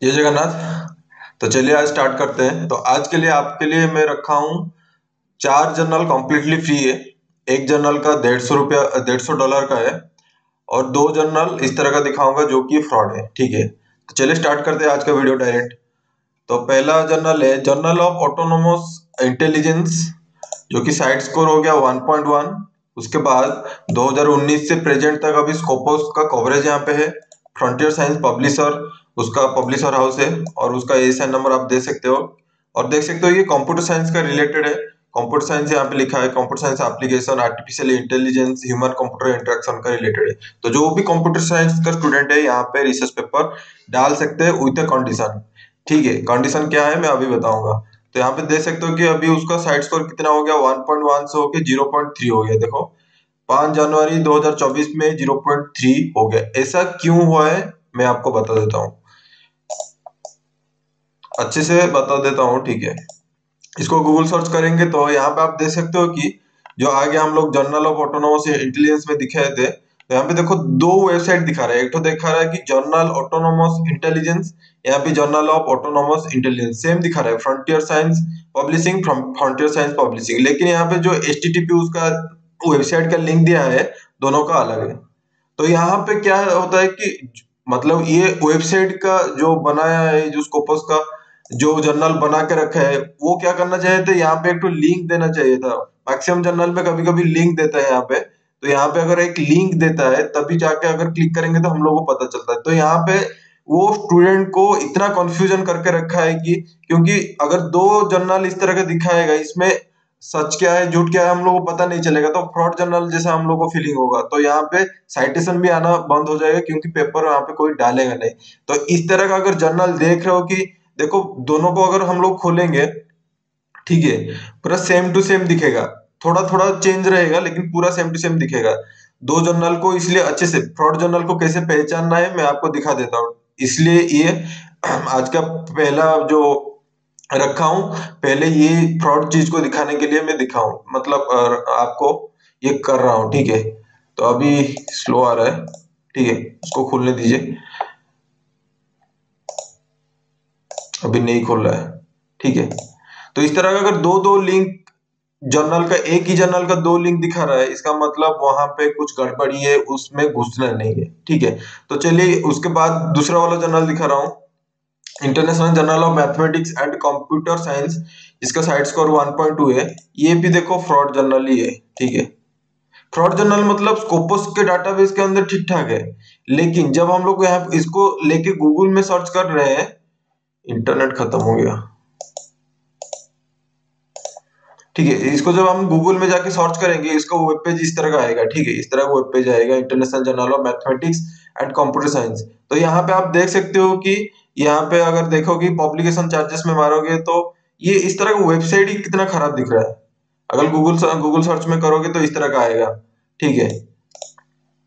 जय जगन्नाथ। तो चलिए आज स्टार्ट करते हैं। तो आज के लिए आपके लिए मैं रखा हूँ 4 जर्नल कम्प्लीटली फ्री है। एक जर्नल का $150 का है और 2 जर्नल इस तरह का दिखाऊंगा जो कि फ्रॉड है। ठीक है, तो चलिए स्टार्ट करते हैं आज का वीडियो डायरेक्ट। तो पहला जर्नल है जर्नल ऑफ ऑटोनोमस इंटेलिजेंस, जो कि साइड स्कोर हो गया 1.1। उसके बाद 2019 से प्रेजेंट तक अभी स्कोपोस का कवरेज यहाँ पे है। फ्रंटियर साइंस पब्लिशर, उसका पब्लिशर हाउस है और उसका एएसआई नंबर आप दे सकते हो। और देख सकते हो ये कंप्यूटर साइंस का रिलेटेड है। कंप्यूटर साइंस यहाँ पे लिखा है, computer science application, artificial intelligence, human computer interaction का रिलेटेड है। तो जो भी कंप्यूटर साइंस का स्टूडेंट है यहाँ पे रिसर्च पेपर डाल सकते हैं विद अ कंडीशन। ठीक है, कंडीशन क्या है मैं अभी बताऊंगा। तो यहाँ पे देख सकते हो कि अभी उसका साइड स्कोर कितना हो गया, 1.1 से होके 0.3 हो गया। देखो 5 जनवरी 2024 में 0.3 हो गया। ऐसा क्यों हुआ है मैं आपको बता देता हूँ, अच्छे से बता देता हूँ। ठीक है, इसको गूगल सर्च करेंगे तो यहाँ पे आप देख सकते हो कि जो आगे हम लोग जर्नल ऑफ ऑटोनोमस इंटेलिजेंस में दिखाए थे, तो यहाँ पे देखो 2 वेबसाइट दिखा रहा है। एक तो दिखा रहा है कि जर्नल ऑटोनोमस इंटेलिजेंस, यहाँ पे journal of autonomous intelligence same दिखा रहा है, frontier science publishing, frontier science publishing. लेकिन यहाँ पे जो HTTP उसका वेबसाइट का लिंक दिया है दोनों का अलग है। तो यहाँ पे क्या होता है कि मतलब ये वेबसाइट का जो बनाया है, जो स्कोपस का जो जर्नल बना के रखा है, वो क्या करना चाहिए था, यहाँ पे एक तो लिंक देना चाहिए था। मैक्सिमम जर्नल में कभी कभी लिंक देता है यहाँ पे। तो यहाँ पे अगर एक लिंक देता है तभी जाके अगर क्लिक करेंगे तो हम लोग को पता चलता है। तो यहाँ पे वो स्टूडेंट को इतना कंफ्यूजन करके रखा है कि क्योंकि अगर 2 जर्नल इस तरह का दिखाएगा, इसमें सच क्या है झूठ क्या है हम लोग को पता नहीं चलेगा, तो फ्रॉड जर्नल जैसा हम लोग को फीलिंग होगा। तो यहाँ पे साइटेशन भी आना बंद हो जाएगा क्योंकि पेपर यहाँ पे कोई डालेगा नहीं। तो इस तरह का अगर जर्नल देख रहे हो कि देखो दोनों को अगर हम लोग खोलेंगे, ठीक है, पूरा सेम टू सेम दिखेगा, थोड़ा थोड़ा चेंज रहेगा लेकिन पूरा सेम टू सेम दिखेगा। 2 जर्नल को इसलिए अच्छे से फ्रॉड जर्नल को कैसे पहचानना है मैं आपको दिखा देता हूँ। इसलिए ये आज का पहला जो रखा हूं, पहले ये फ्रॉड चीज को दिखाने के लिए मैं दिखाऊं, मतलब आपको ये कर रहा हूं। ठीक है, तो अभी स्लो आ रहा है। ठीक है, उसको खोलने दीजिए, अभी नहीं खोल रहा है। ठीक है, तो इस तरह का अगर दो दो लिंक जर्नल का, एक ही जर्नल का 2 लिंक दिखा रहा है, इसका मतलब वहां पे कुछ गड़बड़ी है, उसमें घुसना नहीं है। ठीक है, तो चलिए उसके बाद दूसरा वाला जर्नल दिखा रहा हूँ, international journal of mathematics and computer science. इसका साइड स्कोर 1.2 है। ये भी देखो फ्रॉड जर्नल ही है। ठीक है, फ्रॉड जर्नल मतलब स्कोपस के डाटाबेस के अंदर ठीक ठाक है, लेकिन जब हम लोग यहाँ इसको लेके गूगल में सर्च कर रहे हैं, इंटरनेट खत्म हो गया। ठीक है, इसको जब हम गूगल में जाके सर्च करेंगे, इसका वेब पेज इस तरह का आएगा। ठीक है, इस तरह का वेब पेज आएगा, international journal of mathematics and computer science. तो यहाँ पे आप देख सकते हो कि यहाँ पे अगर देखोगे पब्लिकेशन चार्जेस में मारोगे तो ये इस तरह का वेबसाइट ही कितना खराब दिख रहा है। अगर गूगल सर्च में करोगे तो इस तरह का आएगा। ठीक है,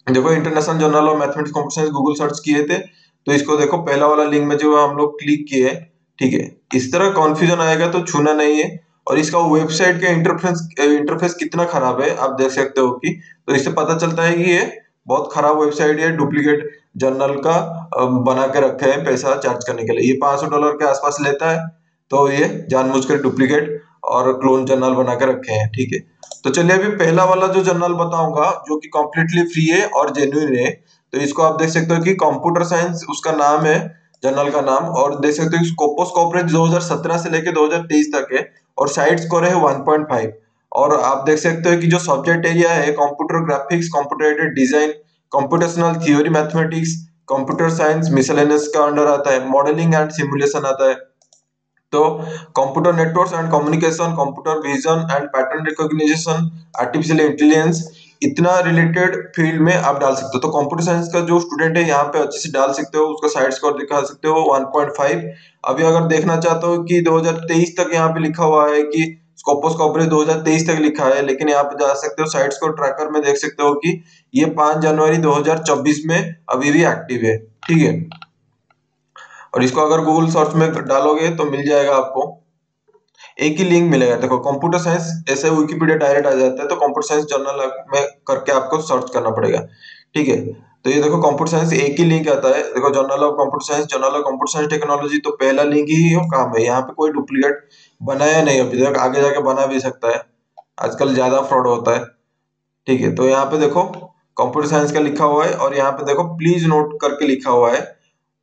देखो international journal of mathematics computer science Google search किए थे, तो इसको देखो पहला वाला लिंक में जो हम लोग क्लिक किए। ठीक है, इस तरह कॉन्फ्यूजन आएगा तो छूना नहीं है। और इसका वेबसाइट का इंटरफेस कितना खराब है आप देख सकते हो कि, तो इससे पता चलता है कि ये बहुत खराब वेबसाइट है, डुप्लीकेट जर्नल का बना के रखे हैं पैसा चार्ज करने के लिए। ये $500 के आसपास लेता है, तो ये जानबूझकर डुप्लीकेट और क्लोन जर्नल बना के रखे हैं। ठीक है, तो चलिए अभी पहला वाला जो जर्नल बताऊंगा जो कि कम्प्लीटली फ्री है और जेन्युइन है। तो इसको आप देख सकते हो कि कंप्यूटर साइंस उसका नाम है, जर्नल का नाम। और देख सकते हो स्कोपस कवरेज 2017 से लेके 2023 तक है और साइड स्कोर है 1.5। और आप देख सकते हो कि जो सब्जेक्ट एरिया है computer graphics, computer aided design, computational theory mathematics, computer science miscellaneous का अंडर आता है, मॉडलिंग एंड सिमुलेशन आता है। तो computer networks and communication, computer vision and pattern recognition, artificial intelligence, इतना रिलेटेड फील्ड में आप डाल सकते हो। तो कंप्यूटर साइंस का जो स्टूडेंट है यहाँ पे अच्छे से डाल सकते हो, उसका साइड स्कोर दिखा सकते हो 1.5। अभी अगर देखना चाहते हो कि 2023 तक यहाँ पे लिखा हुआ है कि स्कोपस कवरेज 2023 तक लिखा है, लेकिन यहाँ पे जा सकते हो साइड स्कोर ट्रैकर में देख सकते हो कि ये 5 जनवरी 2024 में अभी भी एक्टिव है। ठीक है, और इसको अगर गूगल सर्च में डालोगे तो मिल जाएगा आपको, एक ही लिंक मिलेगा। देखो कंप्यूटर साइंस ऐसे विकिपीडिया डायरेक्ट आ जाता है, तो कंप्यूटर साइंस जर्नल में करके आपको सर्च करना पड़ेगा। ठीक है, तो ये देखो कंप्यूटर साइंस एक ही लिंक आता है, देखो journal of computer science, journal of computer science technology, तो पहला लिंक ही हो काम है, यहाँ पे कोई डुप्लीकेट बनाया नहीं अभी तक, आगे जाके बना भी सकता है, आजकल ज्यादा फ्रॉड होता है। ठीक है, तो यहाँ पे देखो कंप्यूटर साइंस का लिखा हुआ है, और यहाँ पे देखो प्लीज नोट करके लिखा हुआ है,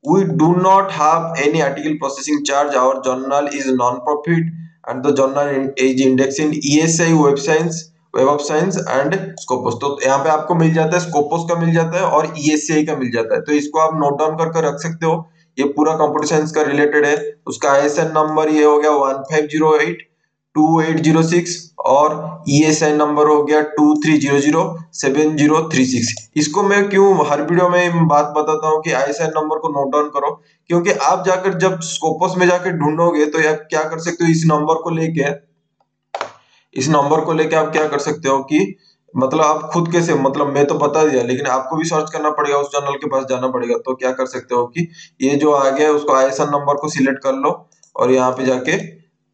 we do not have any article processing charge, our journal is non-profit and the journal is indexed in ESI web science, web of science and Scopus. तो यहाँ पे आपको मिल जाता है, स्कोपस का मिल जाता है और ESI का मिल जाता है, तो इसको आप नोट डाउन करके रख सकते हो, ये पूरा कंप्यूटर साइंस का रिलेटेड है। उसका ISN नंबर ये हो गया 15082806, और ESI नंबर हो गया 23007036। इसको मैं क्यों हर वीडियो में बात बताता हूँ कि ISI नंबर को नोट डाउन करो, क्योंकि आप जाकर जब स्कोपस में जाकर ढूंढोगे तो आप क्या कर सकते हो, इस नंबर को लेके आप क्या कर सकते हो कि मतलब आप खुद कैसे, मतलब मैं तो बता दिया लेकिन आपको भी सर्च करना पड़ेगा, उस जर्नल के पास जाना पड़ेगा, तो क्या कर सकते हो कि ये जो आ गया है उसको ISN नंबर को सिलेक्ट कर लो और यहाँ पे जाके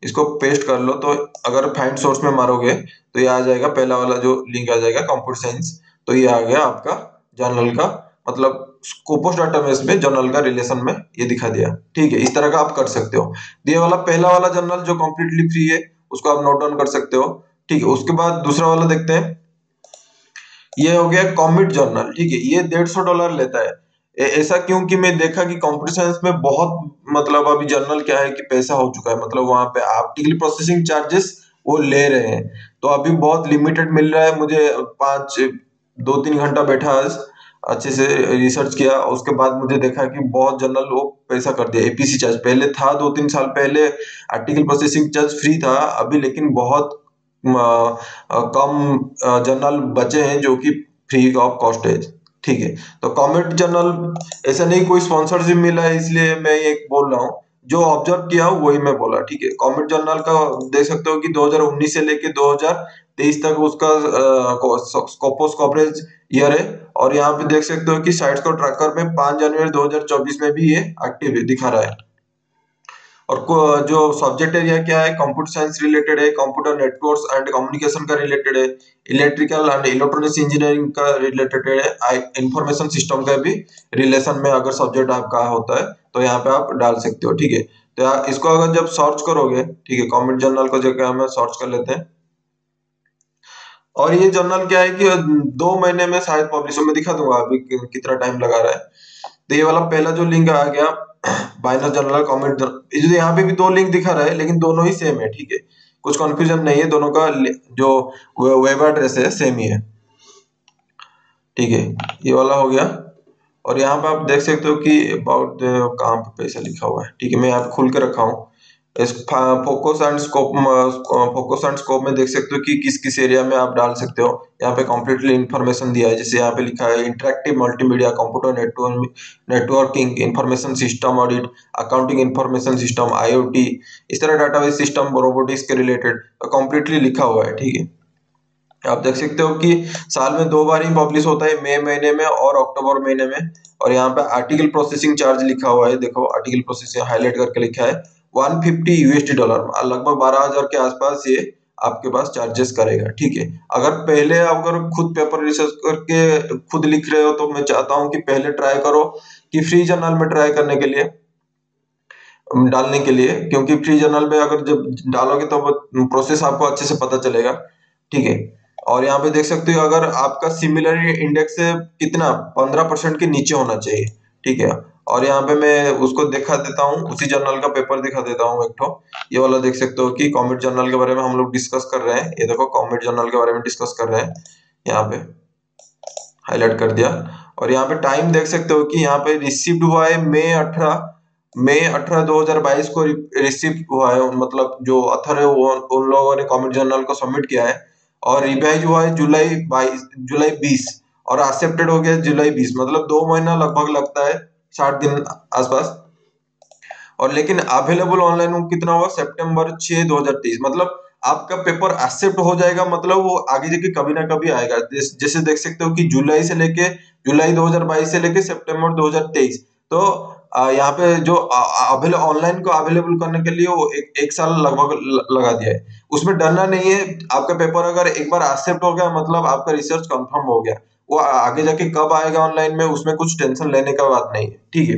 इसको पेस्ट कर लो, तो अगर फाइंड सोर्स में मारोगे तो ये आ जाएगा, पहला वाला जो लिंक आ जाएगा कंप्यूटर साइंस, तो ये आ गया आपका जर्नल का, मतलब स्कोपस डाटाबेस में जर्नल का रिलेशन में ये दिखा दिया। ठीक है, इस तरह का आप कर सकते हो। ये वाला पहला वाला जर्नल जो कम्प्लीटली फ्री है उसको आप नोट डाउन कर सकते हो। ठीक है, उसके बाद दूसरा वाला देखते हैं, ये हो गया कॉमिट जर्नल। ठीक है, ये $150 लेता है। ऐसा क्योंकि मैं देखा कि कंप्यूटर साइंस में बहुत, मतलब अभी जर्नल क्या है कि पैसा हो चुका है, मतलब वहां पे आर्टिकल प्रोसेसिंग चार्जेस वो ले रहे हैं, तो अभी बहुत लिमिटेड मिल रहा है मुझे। 2-3 घंटा बैठा आज, अच्छे से रिसर्च किया, उसके बाद मुझे देखा कि बहुत जर्नल वो पैसा कर दिया। APC चार्ज पहले था, 2-3 साल पहले आर्टिकल प्रोसेसिंग चार्ज फ्री था अभी, लेकिन बहुत कम जर्नल बचे हैं जो कि फ्री ऑफ कॉस्ट है। ठीक है, तो कॉमेट जर्नल ऐसा नहीं कोई स्पॉन्सरशिप मिला है, इसलिए मैं ये बोल रहा हूँ, जो ऑब्जर्व किया हूँ वही मैं बोला। ठीक है, कॉमेट जर्नल का देख सकते हो कि 2019 से लेके 2023 तक उसका स्कोपस कवरेज ईयर है, और यहाँ पे देख सकते हो कि साइट्स को ट्रैकर में 5 जनवरी 2024 में भी ये एक्टिव है, दिखा रहा है। और जो सब्जेक्ट एरिया क्या है, कंप्यूटर साइंस रिलेटेड है, कंप्यूटर नेटवर्क्स एंड कम्युनिकेशन का रिलेटेड है, इलेक्ट्रिकल एंड इलेक्ट्रॉनिक्स इंजीनियरिंग का रिलेटेड है, इंफॉर्मेशन सिस्टम का भी रिलेशन में अगर सब्जेक्ट आपका होता है तो यहाँ पे आप डाल सकते हो। ठीक है, तो इसको अगर जब सर्च करोगे, ठीक है, कॉमेट जर्नल को जगह हम सर्च कर लेते हैं, और ये जर्नल क्या है कि 2 महीने में शायद पब्लिश हो, मैं दिखा दूंगा अभी कितना टाइम लगा रहा है। तो ये वाला पहला जो लिंक आ गया बाइनर जर्नल कमेंट, यहाँ पे भी 2 लिंक दिखा रहा है लेकिन दोनों ही सेम है। ठीक है, कुछ कंफ्यूजन नहीं है, दोनों का जो वेब एड्रेस है सेम ही है। ठीक है, ये वाला हो गया, और यहाँ पे आप देख सकते हो कि अबाउट कहाँ पे पैसा लिखा हुआ है। ठीक है, मैं यहाँ पे खुल के रखा हूँ, इस फोकस एंड स्कोप में देख सकते हो कि किस किस एरिया में आप डाल सकते हो। यहाँ पे कम्प्लीटली इंफॉर्मेशन दिया है, जैसे यहाँ पे लिखा है interactive multimedia, computer networking, information system audit, accounting information system, IoT, इस तरह डाटाबेस सिस्टम, रोबोटिक्स के रिलेटेड कंप्लीटली लिखा हुआ है। ठीक है, आप देख सकते हो कि साल में 2 बार ही पब्लिश होता है, मई महीने में और अक्टूबर महीने में। और यहाँ पे आर्टिकल प्रोसेसिंग चार्ज लिखा हुआ है, देखो आर्टिकल प्रोसेसिंग हाईलाइट करके लिखा है $150, लगभग 12,000 के आसपास ये आपके पास चार्जेस करेगा। ठीक है, अगर खुद पेपर रिसर्च करके खुद लिख रहे हो तो मैं चाहता हूँ कि पहले ट्राई करो कि फ्री जर्नल में ट्राई करने के लिए, डालने के लिए, क्योंकि फ्री जर्नल में अगर जब डालोगे तो प्रोसेस आपको अच्छे से पता चलेगा। ठीक है, और यहाँ पे देख सकते हो अगर आपका सिमिलरिटी इंडेक्स कितना 15% के नीचे होना चाहिए। ठीक है, और यहाँ पे मैं उसको दिखा देता हूँ, उसी जर्नल का पेपर दिखा देता हूँ एक ठो, ये वाला देख सकते हो कि कॉमेट जर्नल के बारे में हम लोग डिस्कस कर रहे हैं। ये देखो कॉमेट जर्नल के बारे में डिस्कस कर रहे हैं, यहाँ पे हाईलाइट कर दिया। और यहाँ पे टाइम देख सकते हो कि यहाँ पे रिसीव्ड हुआ है मई 18 2022 को रिसीव हुआ है, मतलब जो अथर है वो उन लोगों ने कॉमेट जर्नल को सबमिट किया है, और रिवाइज हुआ है जुलाई 20, और एक्सेप्टेड हो गया जुलाई 20, मतलब 2 महीना लगभग लगता है, 60 दिन आसपास। और लेकिन अवेलेबल ऑनलाइन कितना हुआ, September 6 2023, मतलब आपका पेपर एक्सेप्ट हो जाएगा, मतलब वो आगे जाके कभी ना कभी आएगा। जैसे देख सकते हो कि जुलाई 2022 से लेके सितंबर 2023, तो यहाँ पे जो ऑनलाइन को अवेलेबल करने के लिए वो एक साल लगभग लगा दिया है। उसमें डरना नहीं है, आपका पेपर अगर एक बार एक्सेप्ट हो गया मतलब आपका रिसर्च कंफर्म हो गया, वो आगे जाके कब आएगा ऑनलाइन में उसमें कुछ टेंशन लेने का बात नहीं है, ठीक है।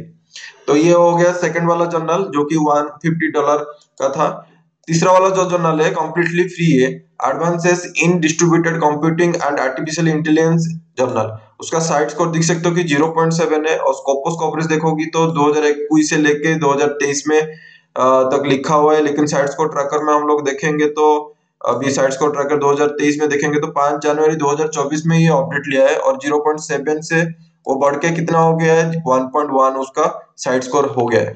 तो ये हो गया सेकंड वाला जर्नल जो कि $150 का था। तीसरा वाला जो जर्नल है कंप्लीटली फ्री है, advances in distributed computing and artificial intelligence journal. उसका साइट स्कोर देख सकते हो कि 0.7 है, और स्कोपस कवरेज देखोगी तो 2021 से लेके 2023 में तक लिखा हुआ है। लेकिन साइट स्कोर ट्रैकर में हम लोग देखेंगे तो अभी साइट स्कोर ट्रैकर 2023 में देखेंगे तो 5 जनवरी 2024 में ये अपडेट लिया है, और 0.7 से वो बढ़ के कितना हो गया है 1.1 उसका साइट स्कोर हो गया है।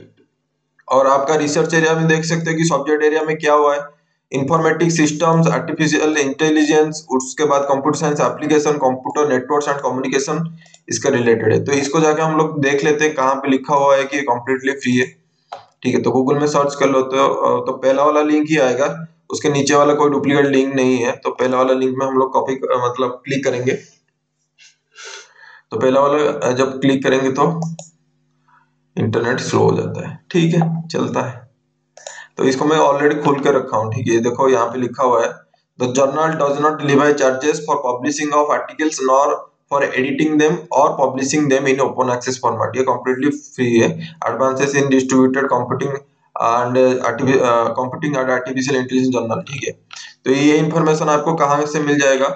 और आपका रिसर्च एरिया में देख सकते हैं कि सब्जेक्ट एरिया में क्या हुआ है, इंफॉर्मेटिक सिस्टम्स, आर्टिफिशियल इंटेलिजेंस, उसके बाद computer science application, computer networks and communication इसका रिलेटेड है। तो इसको जाके हम लोग देख लेते हैं कहाँ पे लिखा हुआ है कि कंप्लीटली फ्री है, ठीक है। तो गूगल में सर्च कर लो तो पहला वाला लिंक ही आएगा, उसके नीचे वाला कोई डुप्लीकेट लिंक नहीं है। तो पहला वाला लिंक में हम लोग कॉपी मतलब क्लिक करेंगे। तो पहला वाला जब क्लिक करेंगे तो इंटरनेट स्लो हो जाता है, ठीक है, चलता है। तो इसको मैं ऑलरेडी खोल के रखा हूँ, ठीक है। देखो यहाँ पे लिखा हुआ है the journal does not deliver charges for publishing of articles nor for editing them और publishing them in open access format. ये कंप्लीटली फ्री है। Advances in distributed computing and artificial intelligence journal, ठीक है। तो ये इंफॉर्मेशन आपको कहाँ से मिल जाएगा,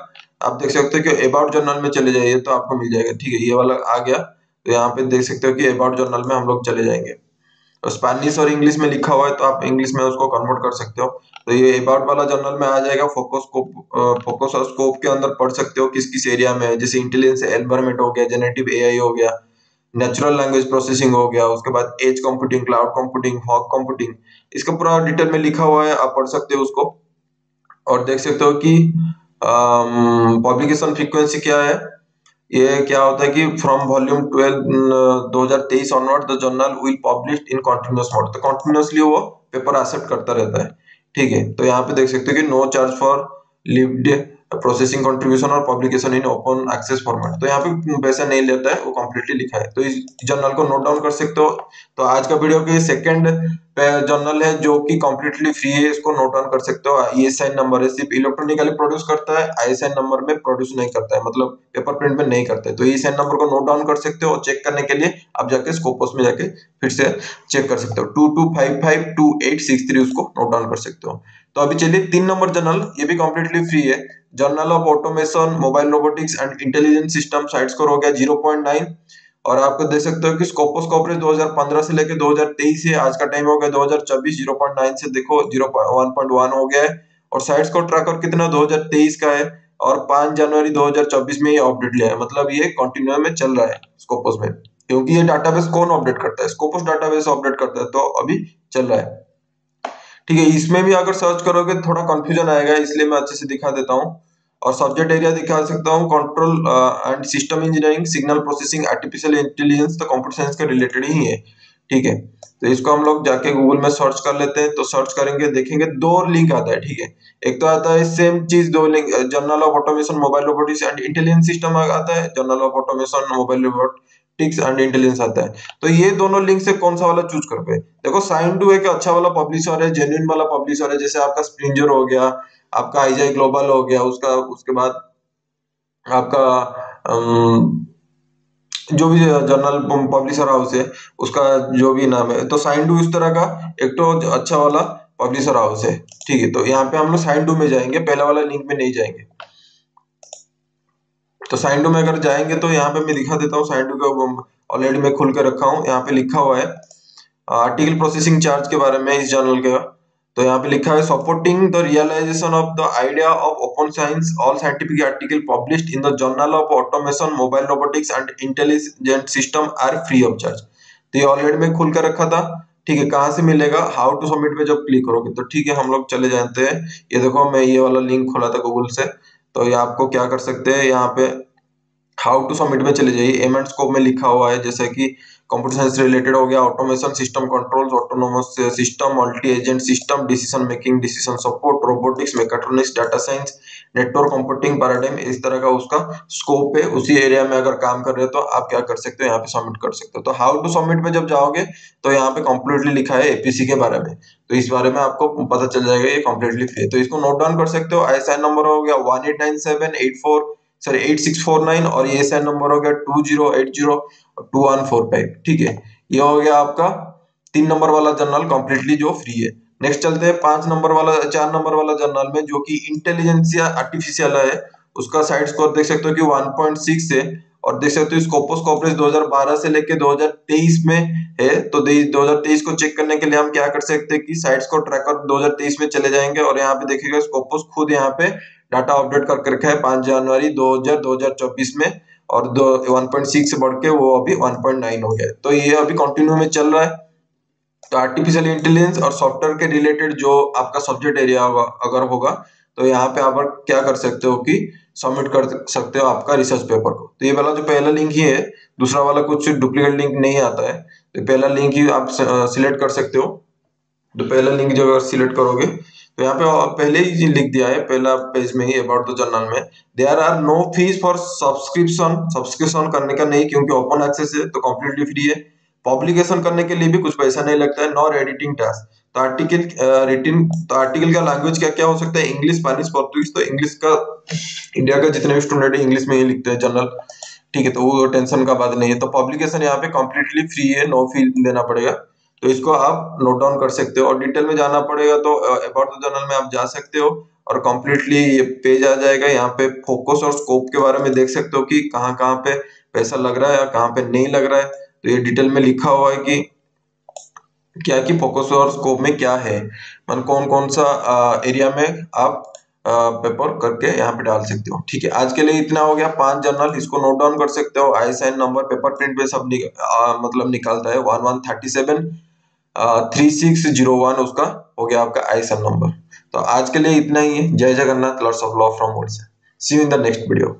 आप देख सकते हो कि अबाउट जर्नल में चले जाइए तो आपको मिल जाएगा, ठीक है। ये वाला आ गया, तो यहाँ पे देख सकते हो कि अबाउट जर्नल में हम लोग चले जाएंगे। तो स्पेनिश और इंग्लिश में लिखा हुआ है तो आप इंग्लिश में उसको कन्वर्ट कर सकते हो। तो ये अबाउट वाला जर्नल में आ जाएगा। फोकस और स्कोप के अंदर पढ़ सकते हो किस किस एरिया में है, जैसे इंटेलिजेंस एनवायरनमेंट हो गया, जेनेरेटिव एआई हो गया, नेचुरल लैंग्वेज प्रोसेसिंग हो गया, उसके बाद edge computing, cloud computing, fog computing, इसका पूरा डिटेल में लिखा हुआ है, आप पढ़ सकते हो उसको। और देख सकते हो कि पब्लिकेशन फ्रीक्वेंसी क्या है। ये क्या होता है कि from volume 12 2023 onward the journal will publish in continuous mode. तो कंटिन्यूअसली वो पेपर एक्सेप्ट करता रहता है, ठीक है। तो यहाँ पे देख सकते हो कि no charge for lived processing contribution और publication in open access format. तो यहाँ पे पैसा नहीं लेता है, वो कंप्लीटली लिखा है। तो इस जर्नल को नोट डाउन कर सकते हो। तो आज का वीडियो के सेकंड जर्नल है जो कि कंप्लीटली फ्री है, इसको नोट डाउन कर सकते हो। ISIN नंबर है, सिर्फ इलेक्ट्रॉनिकली प्रोड्यूस करता है, ISIN नंबर में प्रोड्यूस नहीं करता है, मतलब पेपर प्रिंट में नहीं करते। तो ISIN नंबर को नोट डाउन कर सकते हो, और चेक करने के लिए आप जाके स्कोपस में जाके फिर से चेक कर सकते हो। 22552863 उसको नोट डाउन कर सकते हो। तो अभी चलिए 3 नंबर जर्नल, ये भी कंप्लीटली फ्री है, journal of automation mobile robotics and intelligent system. Site score हो गया 0.9, और आपको देख सकते हो कि स्कोपस कवरेज 2015 से लेके 2023 है, आज का टाइम हो गया 2024, 0.9 से देखो 1.1 हो गया है। और साइट स्कोर ट्रैकर कितना 2023 का है, और 5 जनवरी 2024 में ये अपडेट लिया है, मतलब ये कंटिन्यू में चल रहा है स्कोपस में, क्योंकि ये डाटाबेस कौन अपडेट करता है, स्कोपस डाटाबेस अपडेट करता है, तो अभी चल रहा है, ठीक है। इसमें भी अगर सर्च करोगे थोड़ा कंफ्यूजन आएगा, इसलिए मैं अच्छे से दिखा देता हूँ। और सब्जेक्ट एरिया दिखा सकता हूँ, control and system engineering, signal processing, artificial intelligence, तो कंप्यूटर साइंस के रिलेटेड ही है, ठीक है। तो इसको हम लोग जाके गूगल में सर्च कर लेते हैं। तो सर्च करेंगे, देखेंगे 2 लिंक आता है, ठीक है। एक तो आता है सेम चीज 2 link, journal of automation mobile robotics and intelligence system आता है, journal of automation mobile robotics and intelligence आता है। तो ये दोनों लिंक से कौन सा वाला चूज करोगे। देखो साइन2 एक अच्छा वाला पब्लिशर है, जेन्युइन वाला पब्लिशर है, जैसे आपका स्प्रिंजर हो गया, आपका आईजाई ग्लोबल हो गया, उसका उसके बाद आपका जो भी जर्नल पब्लिशर हाउस है उसका जो भी नाम है, तो साइन2 इस तरह का एक तो अच्छा वाला पब्लिशर हाउस है, ठीक है। तो यहाँ पे हम लोग साइन2 में जाएंगे, पहला वाला लिंक में नहीं जाएंगे। तो साइन2 में अगर जाएंगे तो यहाँ पे मैं दिखा देता हूँ, साइन2 का ऑलरेडी मैं खुल के रखा हूँ। यहाँ पे लिखा हुआ है आर्टिकल प्रोसेसिंग चार्ज के बारे में इस जर्नल का। तो यहाँ पे लिखा है supporting the realisation of the idea of open science, all scientific article published in the journal of automation mobile robotics and intelligent system are free of charge. तो ये ऑलरेडी मैं खुल कर रखा था, ठीक है। कहाँ से मिलेगा, हाउ टू सबमिट पे जब क्लिक करोगे तो ठीक है, हम लोग चले जाते हैं। ये देखो मैं ये वाला लिंक खोला था गूगल से। तो ये आपको क्या कर सकते हैं, यहाँ पे हाउ टू सबमिट में चले जाइए। एम एंड स्कोप में लिखा हुआ है, जैसे कि कंप्यूटर साइंस रिलेटेड हो गया, automation system controls, autonomous system, multi agent system, decision making, decision support, robotics, mechatronics, data science, network computing paradigm, इस तरह का उसका स्कोप है। उसी एरिया में अगर काम कर रहे हो तो आप क्या कर सकते हो, यहाँ पे सबमिट कर सकते हो। तो हाउ टू सबमिट में जब जाओगे तो यहाँ पे कंप्लीटली लिखा है एपीसी के बारे में, तो इस बारे में आपको पता चल जाएगा, ये कंप्लीटली फ्री है। तो इसको नोट डाउन कर सकते हो। ISIN नंबर हो गया 1897846 सॉरी 8649 और ये SN नंबर हो गया 2080 और 2145। ठीक है, ये हो गया आपका 3 नंबर वाला जर्नल कंप्लीटली जो फ्री है। नेक्स्ट चलते हैं 5 नंबर वाला 4 नंबर वाला जर्नल में, जो कि इंटेलिजेंसिया आर्टिफिशियल है। उसका साइड स्कोर देख सकते हो कि 1.6 है, और देख सकते हो स्कोपोस कवरेज 2012 से लेके 2023 में है। तो 2023 को चेक करने के लिए हम क्या कर सकते हैं कि साइट स्कोर ट्रैकर 2023 में चले जाएंगे और यहाँ पे देखिएगा स्कोपोस खुद यहाँ पे डाटा अपडेट करके रखा है 5 जनवरी 2024 में, और 1.6 से बढ़ के वो अभी 1.9 हो गया। तो ये अभी कंटिन्यू में चल रहा है। तो आर्टिफिशियल इंटेलिजेंस और सॉफ्टवेयर के रिलेटेड जो आपका सब्जेक्ट एरिया होगा अगर होगा, तो यहाँ पे आप क्या कर सकते हो कि सबमिट कर सकते हो आपका रिसर्च पेपर को। तो ये वाला जो पहला लिंक ही है, दूसरा वाला कुछ डुप्लीकेट लिंक नहीं आता है, तो पहला लिंक ही आप सिलेक्ट कर सकते हो। तो पहला लिंक जो अगर सिलेक्ट करोगे तो यहाँ पे पहले ही लिख दिया है पहला पेज में ही अबाउट द जर्नल में, there are no fees for subscription. Subscription करने का नहीं, क्योंकि ओपन एक्सेस है तो कंप्लीटली फ्री है। पब्लिकेशन करने के लिए भी कुछ पैसा नहीं लगता है, नॉर एडिटिंग टास्क। तो आर्टिकल रिटिन, तो आर्टिकल का लैंग्वेज क्या क्या हो सकता है, इंग्लिश, स्पेनिश, पोर्तुगीज। तो इंग्लिश का इंडिया का जितने भी स्टूडेंट है इंग्लिश में ही लिखते हैं जर्नल। ठीक है, तो वो टेंशन का बात नहीं है। तो पब्लिकेशन यहाँ पे कंप्लीटली फ्री है, नो फी देना पड़ेगा। तो इसको आप नोट डाउन कर सकते हो, और डिटेल में जाना पड़ेगा तो अबाउट द जर्नल में आप जा सकते हो, और कंप्लीटली ये पेज आ जाएगा। यहाँ पे फोकस और स्कोप के बारे में देख सकते हो कि कहाँ कहाँ पे पैसा लग रहा है और कहाँ पे नहीं लग रहा है। तो ये डिटेल में लिखा हुआ है कि क्या कि फोकस और स्कोप में क्या है, मतलब कौन कौन सा एरिया में आप पेपर करके यहाँ पे डाल सकते हो। ठीक है, आज के लिए इतना हो गया। 5 जर्नल, इसको नोट डाउन कर सकते हो। ISIN नंबर पेपर प्रिंट पे सब मतलब निकालता है 1137 3601 उसका हो गया आपका ISIN नंबर। तो आज के लिए इतना ही है। जय Jagannath, lots of love from words. See you in the next video.